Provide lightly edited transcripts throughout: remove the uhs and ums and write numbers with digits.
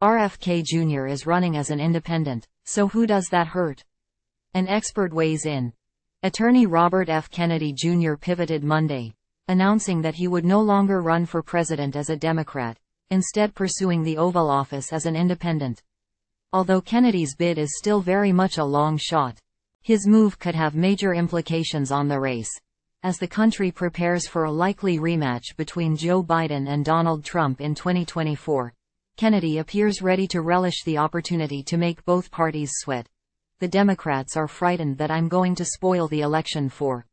RFK Jr. is running as an independent, so who does that hurt? An expert weighs in. Attorney Robert F. Kennedy Jr. pivoted Monday, announcing that he would no longer run for president as a Democrat, instead pursuing the Oval Office as an independent. Although Kennedy's bid is still very much a long shot, his move could have major implications on the race. As the country prepares for a likely rematch between Joe Biden and Donald Trump in 2024, Kennedy appears ready to relish the opportunity to make both parties sweat. The Democrats are frightened that I'm going to spoil the election for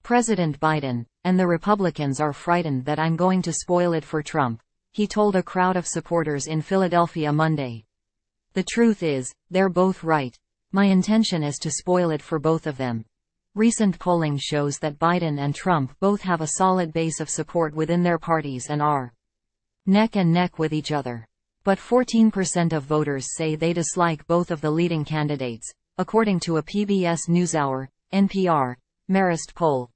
President Biden, and the Republicans are frightened that I'm going to spoil it for Trump, he told a crowd of supporters in Philadelphia Monday. The truth is, they're both right. My intention is to spoil it for both of them. Recent polling shows that Biden and Trump both have a solid base of support within their parties and are neck and neck with each other. But 14% of voters say they dislike both of the leading candidates, according to a PBS NewsHour, NPR, Marist poll.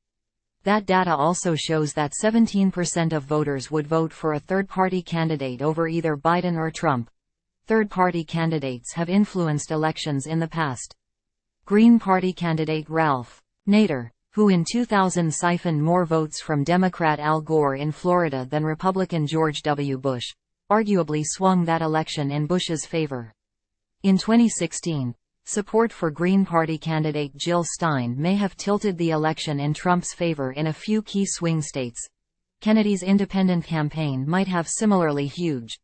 That data also shows that 17% of voters would vote for a third-party candidate over either Biden or Trump. Third-party candidates have influenced elections in the past. Green Party candidate Ralph Nader, who in 2000 siphoned more votes from Democrat Al Gore in Florida than Republican George W. Bush, arguably swung that election in Bush's favor. In 2016, support for Green Party candidate Jill Stein may have tilted the election in Trump's favor in a few key swing states. Kennedy's independent campaign might have similarly huge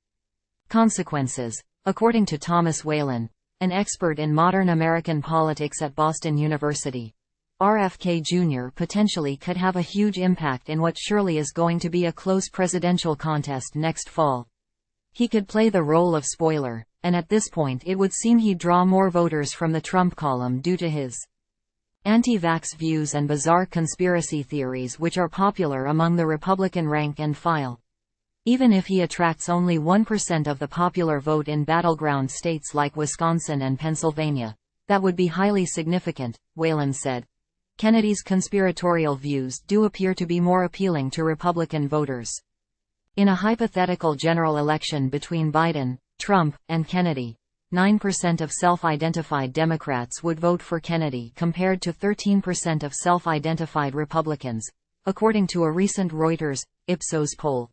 consequences, according to Thomas Whalen, an expert in modern American politics at Boston University. RFK Jr. potentially could have a huge impact in what surely is going to be a close presidential contest next fall. He could play the role of spoiler, and at this point it would seem he'd draw more voters from the Trump column due to his anti-vax views and bizarre conspiracy theories which are popular among the Republican rank and file. Even if he attracts only 1% of the popular vote in battleground states like Wisconsin and Pennsylvania, that would be highly significant, Whalen said. Kennedy's conspiratorial views do appear to be more appealing to Republican voters. In a hypothetical general election between Biden, Trump, and Kennedy, 9% of self-identified Democrats would vote for Kennedy compared to 13% of self-identified Republicans, according to a recent Reuters, Ipsos poll.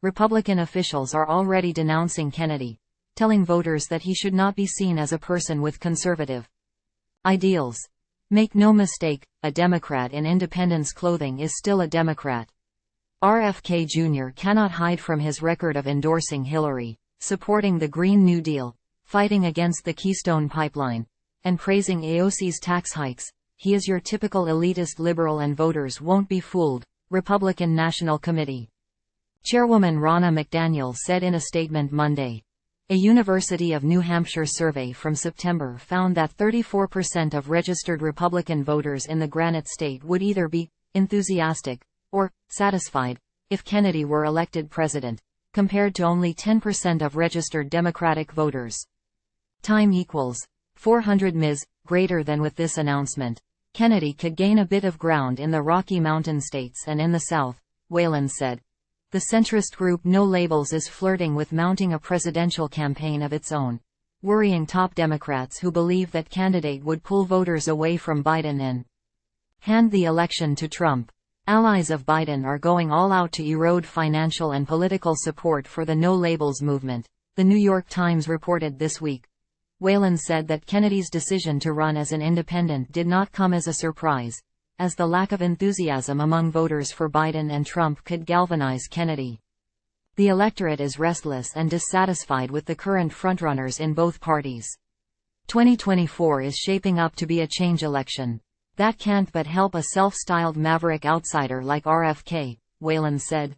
Republican officials are already denouncing Kennedy, telling voters that he should not be seen as a person with conservative ideals. Make no mistake, a Democrat in independence clothing is still a Democrat. RFK Jr. cannot hide from his record of endorsing Hillary, supporting the Green New Deal, fighting against the Keystone Pipeline, and praising AOC's tax hikes. He is your typical elitist liberal and voters won't be fooled, Republican National Committee Chairwoman Ronna McDaniel said in a statement Monday. A University of New Hampshire survey from September found that 34% of registered Republican voters in the Granite State would either be enthusiastic or satisfied if Kennedy were elected president, compared to only 10% of registered Democratic voters. Time equals 400 ms. Greater than with this announcement, Kennedy could gain a bit of ground in the Rocky Mountain states and in the South, Whalen said. The centrist group No Labels is flirting with mounting a presidential campaign of its own, worrying top Democrats who believe that candidate would pull voters away from Biden and hand the election to Trump. Allies of Biden are going all out to erode financial and political support for the No Labels movement, The New York Times reported this week. Whalen said that Kennedy's decision to run as an independent did not come as a surprise, as the lack of enthusiasm among voters for Biden and Trump could galvanize Kennedy. The electorate is restless and dissatisfied with the current frontrunners in both parties. 2024 is shaping up to be a change election. That can't but help a self-styled maverick outsider like RFK, Whalen said.